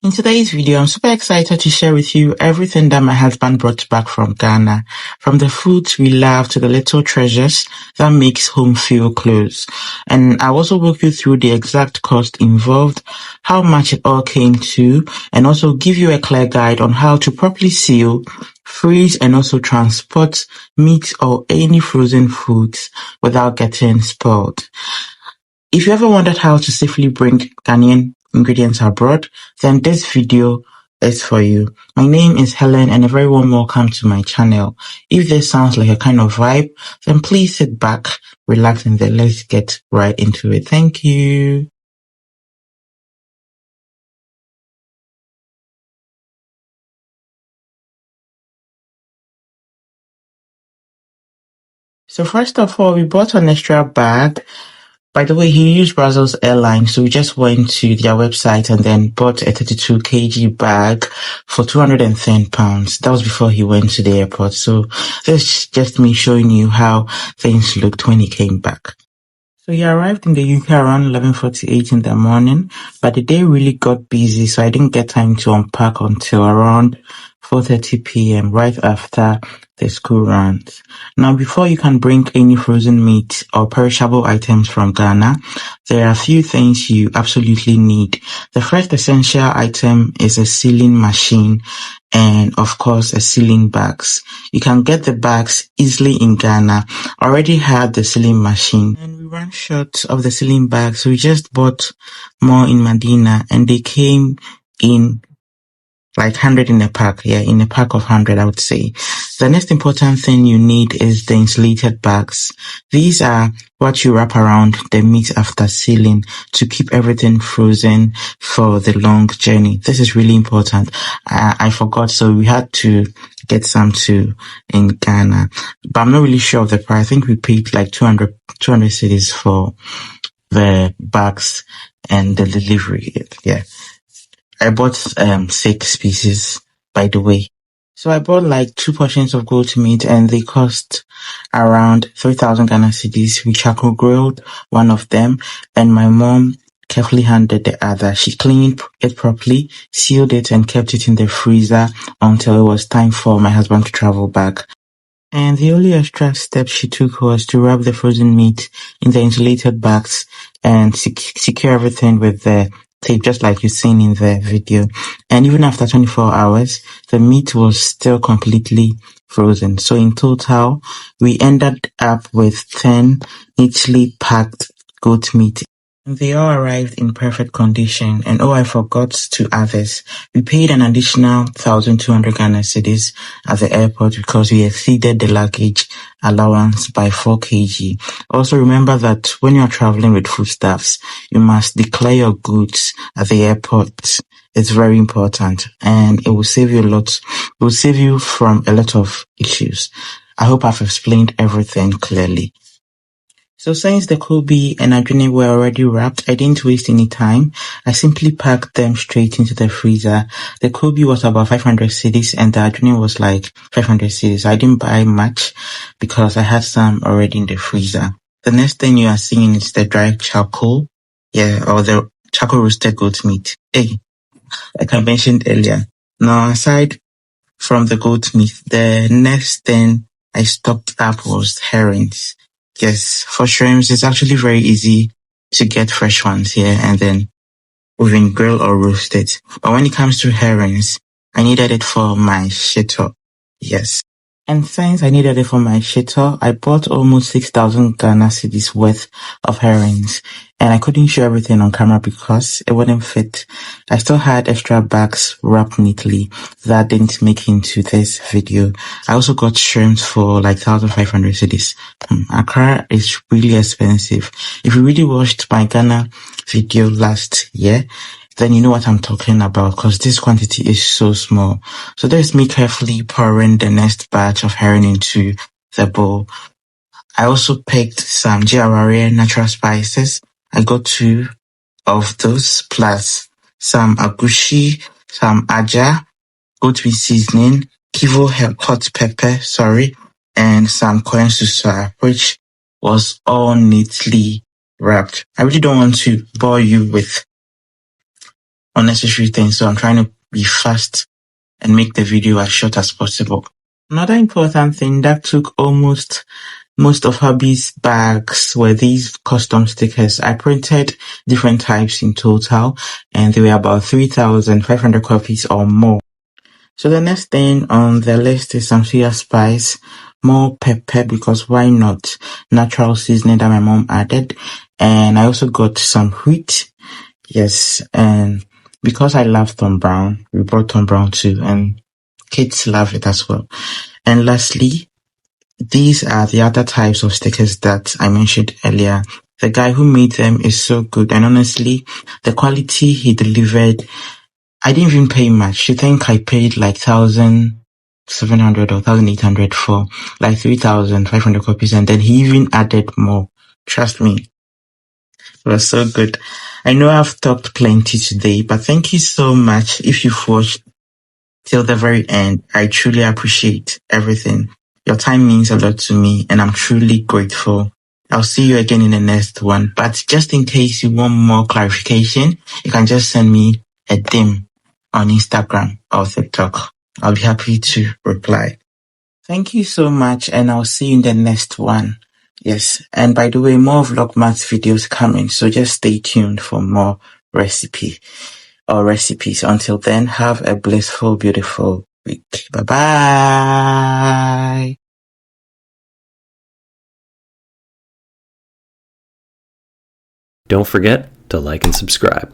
In today's video, I'm super excited to share with you everything that my husband brought back from Ghana, from the foods we love to the little treasures that makes home feel close. And I'll also walk you through the exact cost involved, how much it all came to, and also give you a clear guide on how to properly seal, freeze, and also transport meat or any frozen foods without getting spoiled. If you ever wondered how to safely bring Ghanaian ingredients abroad, then this video is for you. My name is Helen and a very warm welcome to my channel. If this sounds like a kind of vibe, then please sit back, relax, and then let's get right into it. Thank you. So first of all, we bought an extra bag. By the way, he used Brussels Airlines, so we just went to their website and then bought a 32 kg bag for £210. That was before he went to the airport. So this is just me showing you how things looked when he came back. So he arrived in the UK around 11:48 in the morning, but the day really got busy, so I didn't get time to unpack until around 4:30 p.m. right after the school runs. Now, before you can bring any frozen meat or perishable items from Ghana, there are a few things you absolutely need. The first essential item is a sealing machine and, of course, a sealing bags. You can get the bags easily in Ghana. I already had the sealing machine and we ran short of the sealing bags, so we just bought more in Medina and they came in like 100 in a pack. Yeah, in a pack of 100, I would say. The next important thing you need is the insulated bags. These are what you wrap around the meat after sealing to keep everything frozen for the long journey. This is really important. I forgot, so we had to get some too in Ghana. But I'm not really sure of the price. I think we paid like 200 cedis for the bags and the delivery. Yeah. I bought 6 pieces, by the way. So I bought like 2 portions of goat meat and they cost around 3,000 Ghana cedis. We charcoal grilled one of them and my mom carefully handled the other. She cleaned it properly, sealed it and kept it in the freezer until it was time for my husband to travel back. And the only extra step she took was to wrap the frozen meat in the insulated bags and secure everything with the tape, just like you've seen in the video. And even after 24 hours, the meat was still completely frozen. So in total, we ended up with 10 neatly packed goat meat. They all arrived in perfect condition. And I forgot to add this. We paid an additional 1,200 Ghana cedis at the airport because we exceeded the luggage allowance by 4 kg. Also remember that when you're traveling with foodstuffs, you must declare your goods at the airport. It's very important and it will save you it will save you from a lot of issues. I hope I've explained everything clearly. So since the Kobe and Abena were already wrapped, I didn't waste any time. I simply packed them straight into the freezer. The Kobe was about 500 cedis and the Abena was like 500 cedis. I didn't buy much because I had some already in the freezer. The next thing you are seeing is the dry charcoal. Yeah, or the charcoal roasted goat meat. Hey, like I mentioned earlier. Now, aside from the goat meat, the next thing I stocked up was herrings. Yes, for shrimps, it's actually very easy to get fresh ones here and then we can grill or roast it. But when it comes to herrings, I needed it for my shito. Yes. And since I needed it for my shito, I bought almost 6,000 Ghana cedis worth of herrings. And I couldn't show everything on camera because it wouldn't fit. I still had extra bags wrapped neatly that didn't make into this video. I also got shrimps for like 1,500 cedis. Accra is really expensive. If you really watched my Ghana video last year, then you know what I'm talking about because this quantity is so small. So there's me carefully pouring the next batch of herring into the bowl. I also picked some GRRA natural spices. I got 2 of those plus some agushi, some aja, goat meat seasoning, Kivo hot pepper, and some corn susua, which was all neatly wrapped. I really don't want to bore you with unnecessary things. So I'm trying to be fast and make the video as short as possible. Another important thing that took almost most of hubby's bags were these custom stickers. I printed different types in total, and they were about 3,500 copies or more. So the next thing on the list is some soya spice, more pepper, because why not? Natural seasoning that my mom added. And I also got some wheat. Yes, and because I love Tom Brown, we brought Tom Brown too, and kids love it as well. And lastly, these are the other types of stickers that I mentioned earlier. The guy who made them is so good, and honestly, the quality he delivered, I didn't even pay much. You think I paid like 1,700 or 1,800 for like 3,500 copies, and then he even added more. Trust me, it was so good. I know I've talked plenty today, but thank you so much if you've watched till the very end. I truly appreciate everything. Your time means a lot to me, and I'm truly grateful. I'll see you again in the next one. But just in case you want more clarification, you can just send me a DM on Instagram or TikTok. I'll be happy to reply. Thank you so much, and I'll see you in the next one. Yes, and by the way, more Vlogmas videos coming, so just stay tuned for more recipes. Until then, have a blissful, beautiful week. Bye-bye. Don't forget to like and subscribe.